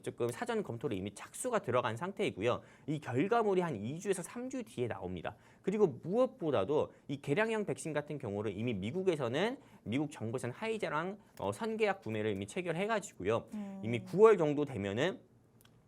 조금 사전 검토를 이미 착수가 들어간 상태이고요. 이 결과물이 한 2주에서 3주 뒤에 나옵니다. 그리고 무엇보다도 이 개량형 백신 같은 경우를 이미 미국에서는 미국 정부에서는 화이자랑 선계약 구매를 이미 체결해가지고요. 이미 9월 정도 되면은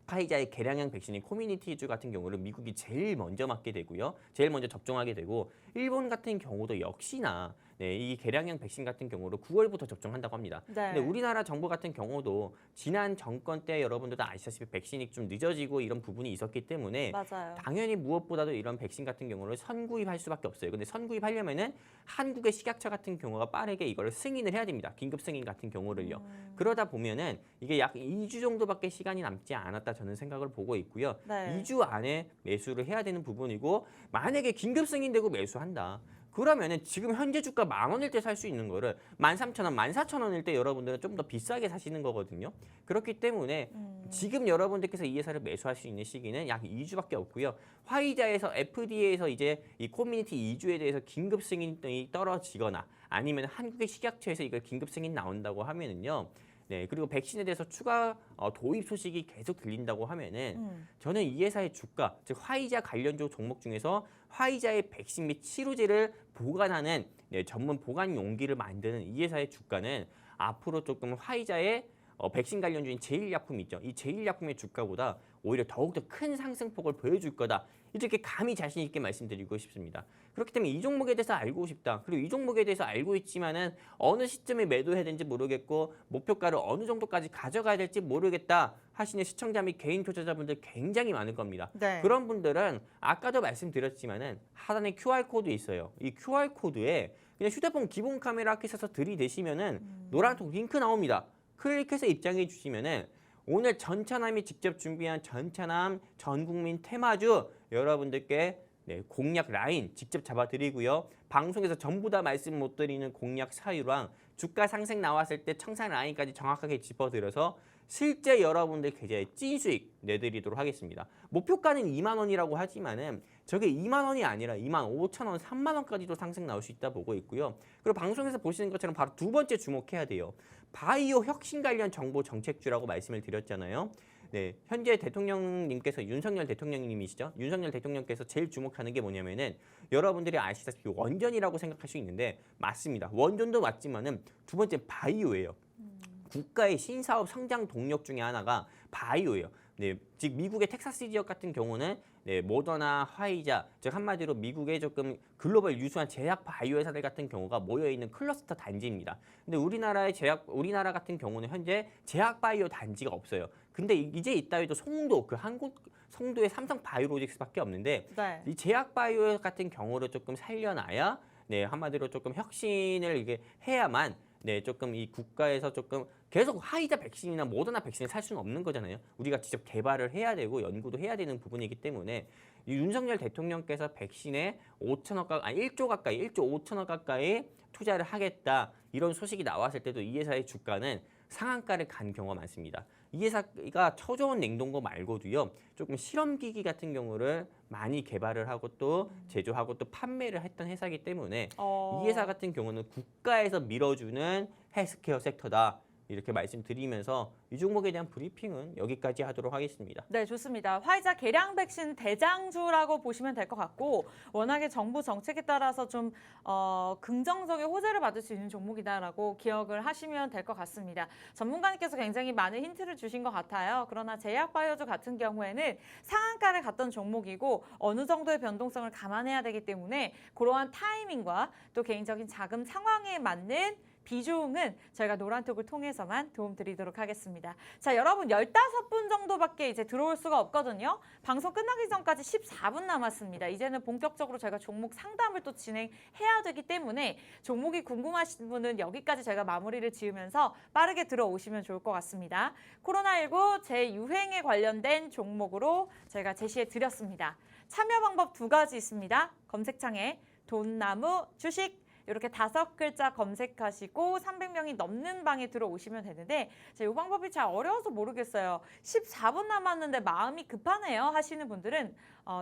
화이자의 개량형 백신인 커뮤니티주 같은 경우를 미국이 제일 먼저 맞게 되고요. 제일 먼저 접종하게 되고 일본 같은 경우도 역시나 이 개량형 백신 같은 경우를 9월부터 접종한다고 합니다. 네. 근데 우리나라 정부 같은 경우도 지난 정권 때 여러분들도 아시다시피 백신이 좀 늦어지고 이런 부분이 있었기 때문에 맞아요. 당연히 무엇보다도 이런 백신 같은 경우를 선구입할 수밖에 없어요. 근데 선구입하려면은 한국의 식약처 같은 경우가 빠르게 이걸 승인을 해야 됩니다. 긴급 승인 같은 경우를요. 그러다 보면은 이게 약 2주 정도밖에 시간이 남지 않았다 저는 생각을 보고 있고요. 네. 2주 안에 매수를 해야 되는 부분이고 만약에 긴급 승인되고 매수한다. 그러면은 지금 현재 주가 10,000원일 때 살 수 있는 거를 13,000원, 14,000원일 때 여러분들은 좀 더 비싸게 사시는 거거든요. 그렇기 때문에 지금 여러분들께서 이 회사를 매수할 수 있는 시기는 약 2주밖에 없고요. 화이자에서 FDA에서 이제 이 커뮤니티 2주에 대해서 긴급 승인이 떨어지거나 아니면 한국의 식약처에서 이걸 긴급 승인 나온다고 하면은요. 네, 그리고 백신에 대해서 추가 도입 소식이 계속 들린다고 하면은 저는 이 회사의 주가, 즉 화이자 관련주 종목 중에서 화이자의 백신 및 치료제를 보관하는 전문 보관 용기를 만드는 이 회사의 주가는 앞으로 조금 화이자의 백신 관련주인 제일약품 있죠. 이 제일약품의 주가보다 오히려 더욱더 큰 상승폭을 보여줄 거다. 이렇게 감히 자신 있게 말씀드리고 싶습니다. 그렇기 때문에 이 종목에 대해서 알고 싶다. 그리고 이 종목에 대해서 알고 있지만은 어느 시점에 매도해야 되는지 모르겠고 목표가를 어느 정도까지 가져가야 될지 모르겠다 하시는 시청자 및 개인 투자자분들 굉장히 많을 겁니다. 네. 그런 분들은 아까도 말씀드렸지만은 하단에 QR코드 있어요. 이 QR코드에 그냥 휴대폰 기본 카메라 켜서 들이대시면은 노란통 링크 나옵니다. 클릭해서 입장해 주시면은 오늘 전차남이 직접 준비한 전차남 전국민 테마주 여러분들께 공략 라인 직접 잡아드리고요. 방송에서 전부 다 말씀 못 드리는 공략 사유랑 주가 상승 나왔을 때 청산 라인까지 정확하게 짚어드려서 실제 여러분들 계좌에 찐 수익 내드리도록 하겠습니다. 목표가는 2만 원이라고 하지만은 저게 2만 원이 아니라 2만 5천 원, 3만 원까지도 상승 나올 수 있다 보고 있고요. 그리고 방송에서 보시는 것처럼 바로 두 번째 주목해야 돼요. 바이오 혁신 관련 정보 정책주라고 말씀을 드렸잖아요. 네, 현재 대통령님께서 윤석열 대통령님이시죠. 윤석열 대통령께서 제일 주목하는 게 뭐냐면은 여러분들이 아시다시피 원전이라고 생각할 수 있는데 맞습니다. 원전도 맞지만은 두 번째 바이오예요. 국가의 신사업 성장 동력 중에 하나가 바이오예요. 네, 즉 미국의 텍사스 지역 같은 경우는 모더나, 화이자, 즉 한마디로 미국의 조금 글로벌 유수한 제약 바이오 회사들 같은 경우가 모여 있는 클러스터 단지입니다. 근데 우리나라 같은 경우는 현재 제약 바이오 단지가 없어요. 근데 이제 있다 해도 송도 송도의 삼성 바이오로직스밖에 없는데 네. 이 제약 바이오 같은 경우를 조금 살려놔야 한마디로 조금 혁신을 이게 해야만 조금 이 국가에서 조금 계속 화이자 백신이나 모더나 백신을 살 수는 없는 거잖아요. 우리가 직접 개발을 해야 되고 연구도 해야 되는 부분이기 때문에 이 윤석열 대통령께서 백신에 1조 5천억 가까이 투자를 하겠다 이런 소식이 나왔을 때도 이 회사의 주가는 상한가를 간 경우가 많습니다. 이 회사가 초저온 냉동고 말고도요. 조금 실험기기 같은 경우를 많이 개발을 하고 또 제조하고 또 판매를 했던 회사이기 때문에 이 회사 같은 경우는 국가에서 밀어주는 헬스케어 섹터다. 이렇게 말씀드리면서 이 종목에 대한 브리핑은 여기까지 하도록 하겠습니다. 네, 좋습니다. 화이자 개량 백신 대장주라고 보시면 될 것 같고 워낙에 정부 정책에 따라서 좀 긍정적인 호재를 받을 수 있는 종목이다라고 기억을 하시면 될 것 같습니다. 전문가님께서 굉장히 많은 힌트를 주신 것 같아요. 그러나 제약바이오주 같은 경우에는 상한가를 갔던 종목이고 어느 정도의 변동성을 감안해야 되기 때문에 그러한 타이밍과 또 개인적인 자금 상황에 맞는 비중은 저희가 노란톡을 통해서만 도움드리도록 하겠습니다. 자, 여러분 15분 정도밖에 이제 들어올 수가 없거든요. 방송 끝나기 전까지 14분 남았습니다. 이제는 본격적으로 저희가 종목 상담을 또 진행해야 되기 때문에 종목이 궁금하신 분은 여기까지 저희가 마무리를 지으면서 빠르게 들어오시면 좋을 것 같습니다. 코로나19 재유행에 관련된 종목으로 저희가 제시해 드렸습니다. 참여 방법 두 가지 있습니다. 검색창에 돈나무 주식 이렇게 5글자 검색하시고 300명이 넘는 방에 들어오시면 되는데 이 방법이 잘 어려워서 모르겠어요. 14분 남았는데 마음이 급하네요 하시는 분들은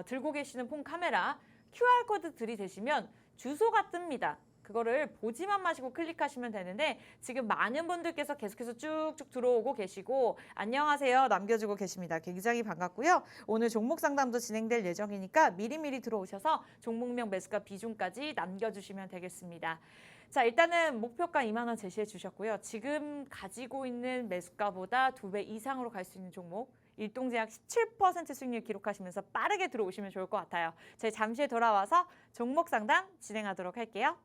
들고 계시는 폰 카메라 QR코드 들이대시면 주소가 뜹니다. 그거를 보지만 마시고 클릭하시면 되는데 지금 많은 분들께서 계속해서 쭉쭉 들어오고 계시고 안녕하세요 남겨주고 계십니다. 굉장히 반갑고요. 오늘 종목 상담도 진행될 예정이니까 미리미리 들어오셔서 종목명 매수가 비중까지 남겨주시면 되겠습니다. 자, 일단은 목표가 2만 원 제시해 주셨고요. 지금 가지고 있는 매수가보다 2배 이상으로 갈 수 있는 종목 일동제약 17% 수익률 기록하시면서 빠르게 들어오시면 좋을 것 같아요. 저희 잠시 후에 돌아와서 종목 상담 진행하도록 할게요.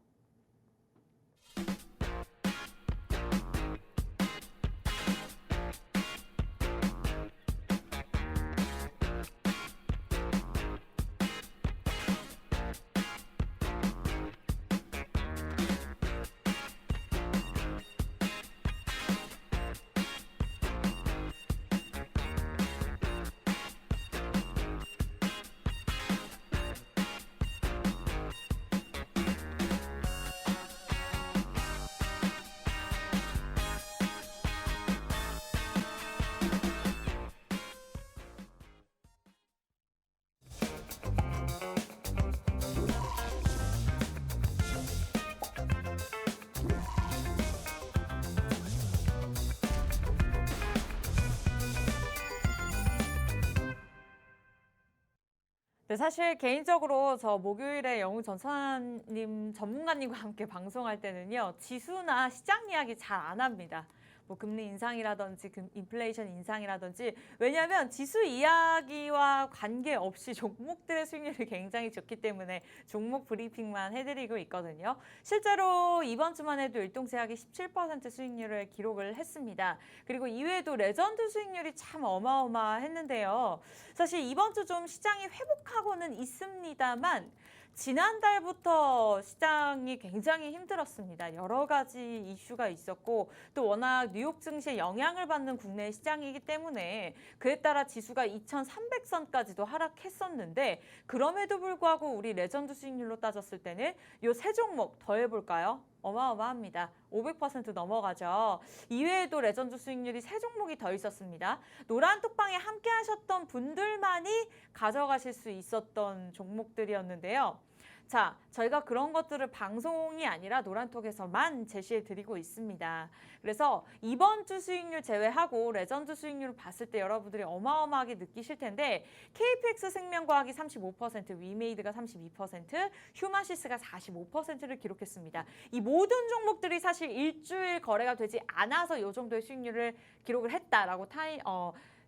네, 사실 개인적으로 저 목요일에 영웅 전선님 전문가님과 함께 방송할 때는요. 지수나 시장 이야기 잘 안 합니다. 뭐 금리 인상이라든지 인플레이션 인상이라든지 왜냐하면 지수 이야기와 관계없이 종목들의 수익률이 굉장히 좋기 때문에 종목 브리핑만 해드리고 있거든요. 실제로 이번 주만 해도 율동제약이 17% 수익률을 기록을 했습니다. 그리고 이외에도 레전드 수익률이 참 어마어마했는데요. 사실 이번 주 좀 시장이 회복하고는 있습니다만 지난달부터 시장이 굉장히 힘들었습니다. 여러 가지 이슈가 있었고 또 워낙 뉴욕 증시에 영향을 받는 국내 시장이기 때문에 그에 따라 지수가 2,300선까지도 하락했었는데 그럼에도 불구하고 우리 레전드 수익률로 따졌을 때는 요 세 종목 더해볼까요? 어마어마합니다. 500% 넘어가죠. 이외에도 레전드 수익률이 세 종목이 더 있었습니다. 노란톡방에 함께 하셨던 분들만이 가져가실 수 있었던 종목들이었는데요. 자, 저희가 그런 것들을 방송이 아니라 노란톡에서만 제시해 드리고 있습니다. 그래서 이번 주 수익률 제외하고 레전드 수익률을 봤을 때 여러분들이 어마어마하게 느끼실 텐데 KPX 생명과학이 35%, 위메이드가 32%, 휴마시스가 45%를 기록했습니다. 이 모든 종목들이 사실 일주일 거래가 되지 않아서 이 정도의 수익률을 기록을 했다라고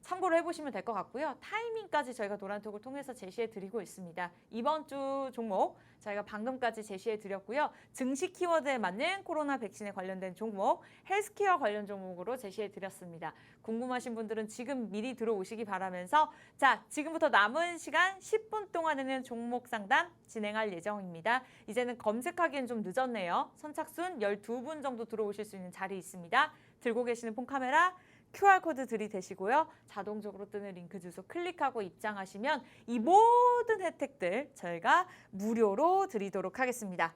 참고를 해보시면 될 것 같고요. 타이밍까지 저희가 노란톡을 통해서 제시해드리고 있습니다. 이번 주 종목 저희가 방금까지 제시해드렸고요. 증시 키워드에 맞는 코로나 백신에 관련된 종목, 헬스케어 관련 종목으로 제시해드렸습니다. 궁금하신 분들은 지금 미리 들어오시기 바라면서 자, 지금부터 남은 시간 10분 동안에는 종목 상담 진행할 예정입니다. 이제는 검색하기엔 좀 늦었네요. 선착순 12분 정도 들어오실 수 있는 자리 있습니다. 들고 계시는 폰카메라 QR코드 들이대시고요. 자동적으로 뜨는 링크 주소 클릭하고 입장하시면 이 모든 혜택들 저희가 무료로 드리도록 하겠습니다.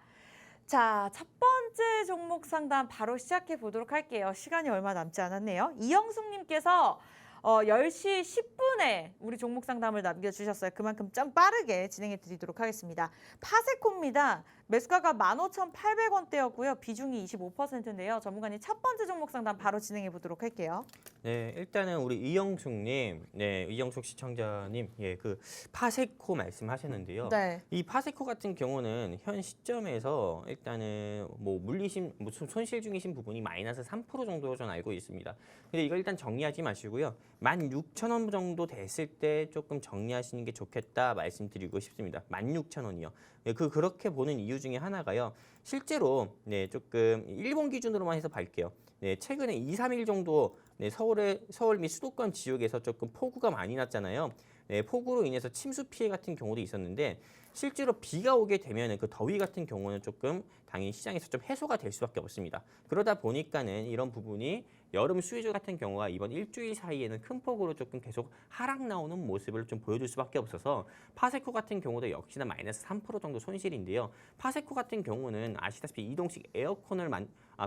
자, 첫 번째 종목 상담 바로 시작해 보도록 할게요. 시간이 얼마 남지 않았네요. 이영숙님께서 10시 10분에 우리 종목 상담을 남겨주셨어요. 그만큼 좀 빠르게 진행해 드리도록 하겠습니다. 파세코입니다. 매수가가 15,800원대였고요. 비중이 25%인데요. 전문가님 첫 번째 종목 상담 바로 진행해 보도록 할게요. 네, 일단은 우리 이영숙님, 네, 이영숙 시청자님, 예, 그 파세코 말씀하셨는데요. 네. 이 파세코 같은 경우는 현 시점에서 일단은 뭐 물리심, 뭐 손실 중이신 부분이 마이너스 3% 정도 저는 알고 있습니다. 근데 이걸 일단 정리하지 마시고요. 16,000원 정도 됐을 때 조금 정리하시는 게 좋겠다 말씀드리고 싶습니다. 16,000원이요. 예, 그렇게 보는 이유 중에 하나가요. 실제로 네, 조금 일본 기준으로만 해서 볼게요. 네, 최근에 2, 3일 정도 네, 서울 및 수도권 지역에서 조금 폭우가 많이 났잖아요. 네, 폭우로 인해서 침수 피해 같은 경우도 있었는데 실제로 비가 오게 되면 그 더위 같은 경우는 조금 당연히 시장에서 좀 해소가 될 수밖에 없습니다. 그러다 보니까는 이런 부분이 여름 수혜주 같은 경우가 이번 일주일 사이에는 큰 폭으로 조금 계속 하락 나오는 모습을 좀 보여줄 수밖에 없어서 파세코 같은 경우도 역시나 마이너스 3% 정도 손실인데요. 파세코 같은 경우는 아시다시피 이동식 에어컨을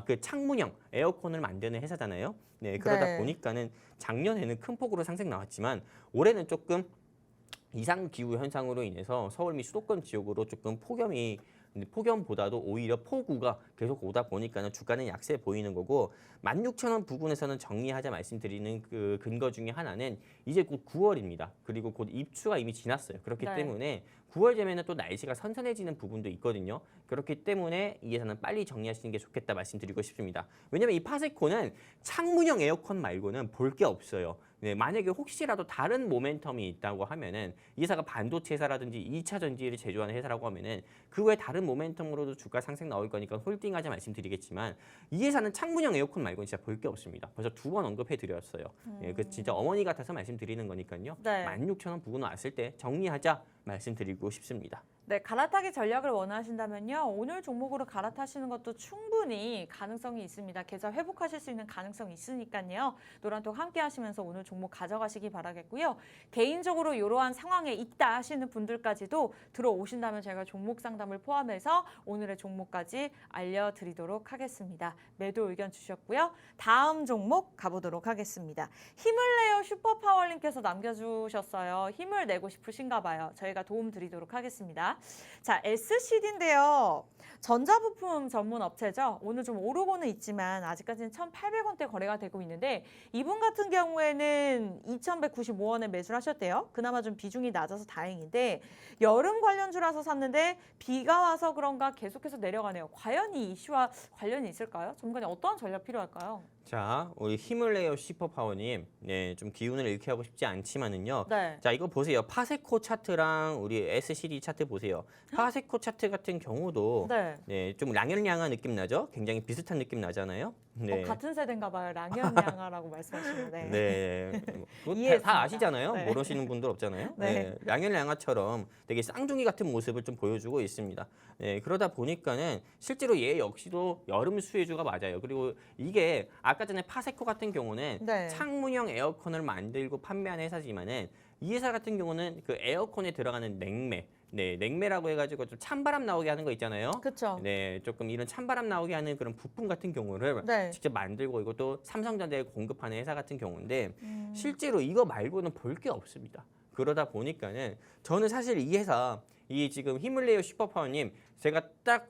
그 창문형 에어컨을 만드는 회사잖아요. 네, 그러다 네. 보니까는 작년에는 큰 폭으로 상승 나왔지만 올해는 조금 이상 기후 현상으로 인해서 서울 및 수도권 지역으로 조금 폭염보다도 오히려 폭우가 계속 오다 보니까는 주가는 약세 보이는 거고 16,000원 부근에서는 정리하자 말씀드리는 그 근거 중에 하나는 이제 곧 9월입니다. 그리고 곧 입추가 이미 지났어요. 그렇기 네. 때문에 9월 되면은 또 날씨가 선선해지는 부분도 있거든요. 그렇기 때문에 이 회사는 빨리 정리하시는 게 좋겠다 말씀드리고 싶습니다. 왜냐면 이 파세코는 창문형 에어컨 말고는 볼 게 없어요. 네, 만약에 혹시라도 다른 모멘텀이 있다고 하면은 이 회사가 반도체 회사라든지 2차 전지를 제조하는 회사라고 하면은 그 외에 다른 모멘텀으로도 주가 상승 나올 거니까 홀딩하자 말씀드리겠지만 이 회사는 창문형 에어컨 말고는 진짜 볼 게 없습니다. 벌써 2번 언급해 드렸어요. 예, 그 진짜 어머니 같아서 말씀드리는 거니까요. 네. 16,000원 부근 왔을 때 정리하자 말씀드리고 싶습니다. 네, 갈아타기 전략을 원하신다면요. 오늘 종목으로 갈아타시는 것도 충분히 가능성이 있습니다. 계좌 회복하실 수 있는 가능성이 있으니까요. 노란톡 함께 하시면서 오늘 종목 가져가시기 바라겠고요. 개인적으로 이러한 상황에 있다 하시는 분들까지도 들어오신다면 제가 종목 상담을 포함해서 오늘의 종목까지 알려드리도록 하겠습니다. 매도 의견 주셨고요. 다음 종목 가보도록 하겠습니다. 힘을 내요 슈퍼파월님께서 남겨주셨어요. 힘을 내고 싶으신가 봐요. 저희가 도움 드리도록 하겠습니다. 자, SCD인데요. 전자부품 전문 업체죠. 오늘 좀 오르고는 있지만 아직까지는 1,800원대 거래가 되고 있는데 이분 같은 경우에는 2,195원에 매수를 하셨대요. 그나마 좀 비중이 낮아서 다행인데 여름 관련주라서 샀는데 비가 와서 그런가 계속해서 내려가네요. 과연 이 이슈와 관련이 있을까요? 전문가님 어떠한 전략 필요할까요? 자, 우리 힘을 내요 슈퍼파워님, 네, 좀 기운을 잃게 하고 싶지 않지만은요. 네. 자, 이거 보세요. 파세코 차트랑 우리 SCD 차트 보세요. 파세코 차트 같은 경우도 네. 네, 좀 랑연량한 느낌 나죠? 굉장히 비슷한 느낌 나잖아요. 네. 같은 세대인가 봐요. 랑연양아라고 말씀하시는데. 네. 그거 이해했습니다. 다 아시잖아요. 네. 모르시는 분들 없잖아요. 네. 네. 랑연량아처럼 되게 쌍둥이 같은 모습을 좀 보여주고 있습니다. 네. 그러다 보니까는 실제로 얘 역시도 여름 수혜주가 맞아요. 그리고 이게 아까 전에 파세코 같은 경우는 네. 창문형 에어컨을 만들고 판매하는 회사지만은 이 회사 같은 경우는 그 에어컨에 들어가는 냉매, 네, 냉매라고 해가지고 좀 찬바람 나오게 하는 거 있잖아요. 그렇죠. 네, 조금 이런 찬바람 나오게 하는 그런 부품 같은 경우를 네. 직접 만들고 이것도 삼성전자에 공급하는 회사 같은 경우인데 음. 실제로 이거 말고는 볼 게 없습니다. 그러다 보니까는 저는 사실 이 회사 이 지금 힘을 내요 슈퍼파워님 제가 딱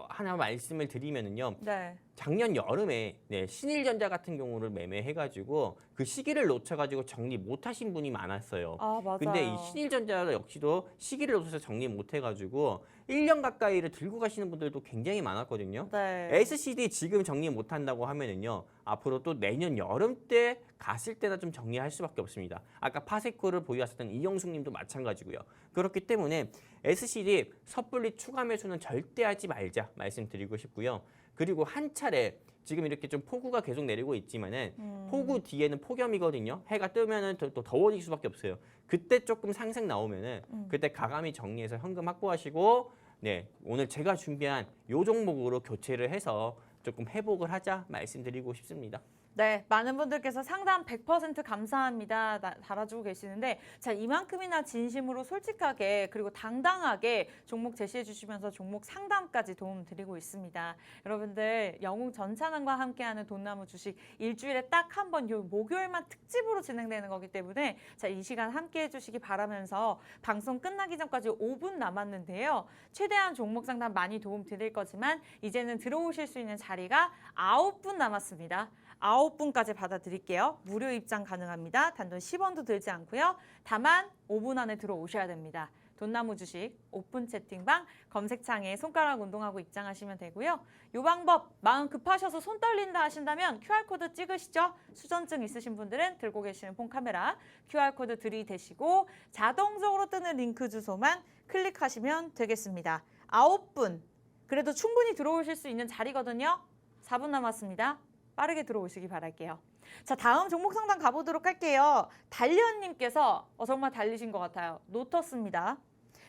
하나 말씀을 드리면은요. 네. 작년 여름에 네, 신일전자 같은 경우를 매매해가지고 그 시기를 놓쳐가지고 정리 못하신 분이 많았어요. 아, 맞아요. 근데 이 신일전자 역시도 시기를 놓쳐서 정리 못해가지고 1년 가까이를 들고 가시는 분들도 굉장히 많았거든요. 네. SCD 지금 정리 못한다고 하면은요 앞으로 또 내년 여름 때 갔을 때나 좀 정리할 수밖에 없습니다. 아까 파세코를 보유하셨던 이영숙님도 마찬가지고요. 그렇기 때문에 SCD 섣불리 추가 매수는 절대 하지 말자 말씀드리고 싶고요. 그리고 한 차례 지금 이렇게 좀 폭우가 계속 내리고 있지만은 폭우 뒤에는 폭염이거든요. 해가 뜨면은 또 더워질 수밖에 없어요. 그때 조금 상승 나오면은 그때 가감히 정리해서 현금 확보하시고 네 오늘 제가 준비한 요 종목으로 교체를 해서 조금 회복을 하자 말씀드리고 싶습니다. 네, 많은 분들께서 상담 100% 감사합니다 달아주고 계시는데 자 이만큼이나 진심으로 솔직하게 그리고 당당하게 종목 제시해 주시면서 종목 상담까지 도움 드리고 있습니다. 여러분들 영웅 전찬환과 함께하는 돈나무 주식 일주일에 딱 한 번 요 목요일만 특집으로 진행되는 거기 때문에 자 이 시간 함께해 주시기 바라면서 방송 끝나기 전까지 5분 남았는데요. 최대한 종목 상담 많이 도움 드릴 거지만 이제는 들어오실 수 있는 자리가 9분 남았습니다. 9분까지 받아드릴게요. 무료 입장 가능합니다. 단돈 10원도 들지 않고요. 다만 5분 안에 들어오셔야 됩니다. 돈나무 주식 오픈 채팅방 검색창에 손가락 운동하고 입장하시면 되고요. 이 방법 마음 급하셔서 손 떨린다 하신다면 QR코드 찍으시죠. 수전증 있으신 분들은 들고 계시는 폰카메라 QR코드 들이대시고 자동적으로 뜨는 링크 주소만 클릭하시면 되겠습니다. 9분 그래도 충분히 들어오실 수 있는 자리거든요. 4분 남았습니다. 빠르게 들어오시기 바랄게요. 자, 다음 종목 상담 가보도록 할게요. 달련님께서 정말 달리신 것 같아요. 노터스입니다.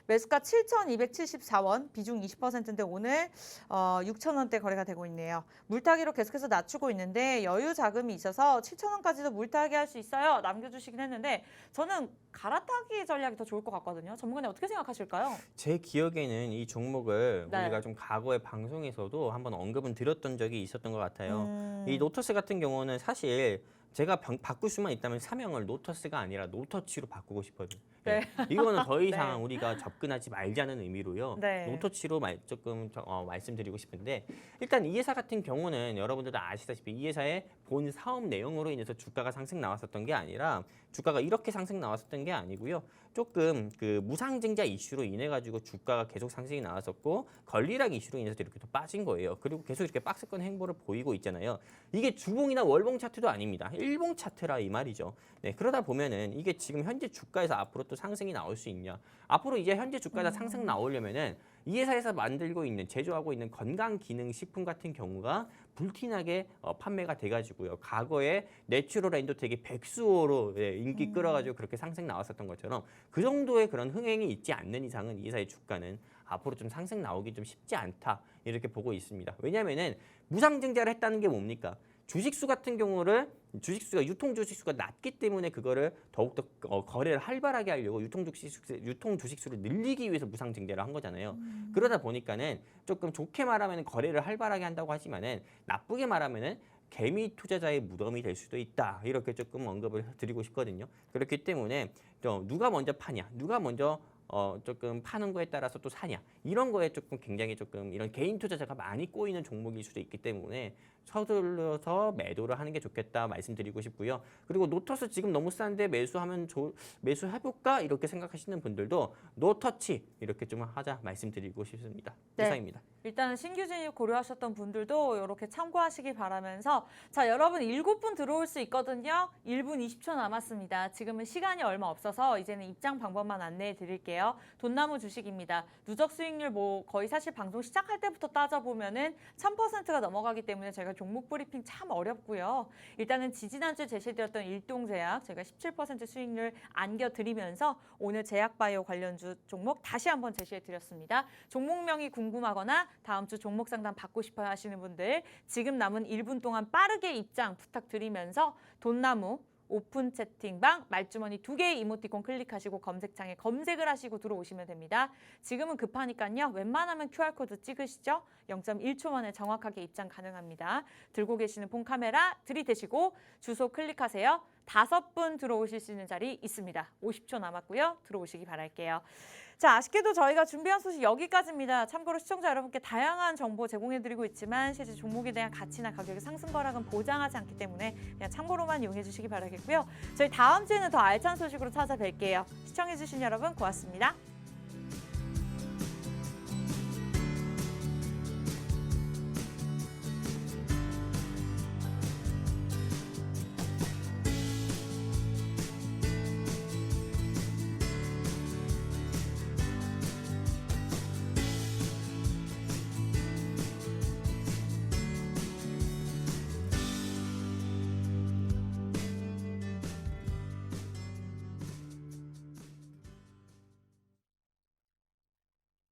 매수가 7,274원, 비중 20%인데 오늘 6,000원대 거래가 되고 있네요. 물타기로 계속해서 낮추고 있는데 여유 자금이 있어서 7,000원까지도 물타기 할 수 있어요. 남겨주시긴 했는데 저는 갈아타기 전략이 더 좋을 것 같거든요. 전문가님 어떻게 생각하실까요? 제 기억에는 이 종목을 네. 우리가 좀 과거의 방송에서도 한번 언급은 드렸던 적이 있었던 것 같아요. 이 노터스 같은 경우는 사실 제가 바꿀 수만 있다면 사명을 노터스가 아니라 노터치로 바꾸고 싶거든요. 네. 이거는 더 이상 네. 우리가 접근하지 말자는 의미로요. 네. 노터치로 조금 말씀드리고 싶은데 일단 이 회사 같은 경우는 여러분들도 아시다시피 이 회사의 본 사업 내용으로 인해서 주가가 상승 나왔었던 게 아니라 주가가 이렇게 상승 나왔었던 게 아니고요. 조금 그 무상증자 이슈로 인해 가지고 주가가 계속 상승이 나왔었고 권리락 이슈로 인해서 이렇게 더 빠진 거예요. 그리고 계속 이렇게 박스권 행보를 보이고 있잖아요. 이게 주봉이나 월봉 차트도 아닙니다. 일봉 차트라 이 말이죠. 네, 그러다 보면은 이게 지금 현재 주가에서 앞으로 또 상승이 나올 수 있냐? 앞으로 이제 현재 주가에서 상승 나오려면은 이 회사에서 만들고 있는 제조하고 있는 건강기능식품 같은 경우가 불티나게 판매가 돼가지고요. 과거에 내추럴 엔도텍이 백수호로 인기 끌어가지고 그렇게 상승 나왔었던 것처럼 그 정도의 그런 흥행이 있지 않는 이상은 이 회사의 주가는 앞으로 좀 상승 나오기 좀 쉽지 않다 이렇게 보고 있습니다. 왜냐하면은 무상증자를 했다는 게 뭡니까? 주식수 같은 경우를 주식수가 유통 주식수가 낮기 때문에 그거를 더욱더 거래를 활발하게 하려고 유통 주식수를 늘리기 위해서 무상 증대를 한 거잖아요. 그러다 보니까는 조금 좋게 말하면 거래를 활발하게 한다고 하지만은 나쁘게 말하면은 개미 투자자의 무덤이 될 수도 있다. 이렇게 조금 언급을 드리고 싶거든요. 그렇기 때문에 누가 먼저 파냐, 누가 먼저 조금 파는 거에 따라서 또 사냐 이런 거에 조금 굉장히 조금 이런 개인 투자자가 많이 꼬이는 종목일 수도 있기 때문에 서둘러서 매도를 하는 게 좋겠다 말씀드리고 싶고요. 그리고 노터스 지금 너무 싼데 매수해볼까 이렇게 생각하시는 분들도 노터치 이렇게 좀 하자 말씀드리고 싶습니다. 네. 이상입니다. 일단은 신규 진입 고려하셨던 분들도 이렇게 참고하시기 바라면서 자, 여러분 7분 들어올 수 있거든요. 1분 20초 남았습니다. 지금은 시간이 얼마 없어서 이제는 입장 방법만 안내해 드릴게요. 돈나무 주식입니다. 누적 수익률 뭐 거의 사실 방송 시작할 때부터 따져보면은 1000%가 넘어가기 때문에 제가 종목 브리핑 참 어렵고요. 일단은 지지난주에 제시드렸던 일동제약 제가 17% 수익률 안겨드리면서 오늘 제약바이오 관련주 종목 다시 한번 제시해 드렸습니다. 종목명이 궁금하거나 다음 주 종목 상담 받고 싶어 하시는 분들 지금 남은 1분 동안 빠르게 입장 부탁드리면서 돈나무 오픈 채팅방 말주머니 2개의 이모티콘 클릭하시고 검색창에 검색을 하시고 들어오시면 됩니다. 지금은 급하니까요. 웬만하면 QR코드 찍으시죠. 0.1초 만에 정확하게 입장 가능합니다. 들고 계시는 폰 카메라 들이대시고 주소 클릭하세요. 5분 들어오실 수 있는 자리 있습니다. 50초 남았고요. 들어오시기 바랄게요. 자, 아쉽게도 저희가 준비한 소식 여기까지입니다. 참고로 시청자 여러분께 다양한 정보 제공해드리고 있지만 실제 종목에 대한 가치나 가격의 상승 거락은 보장하지 않기 때문에 그냥 참고로만 이용해 주시기 바라겠고요. 저희 다음 주에는 더 알찬 소식으로 찾아뵐게요. 시청해주신 여러분 고맙습니다.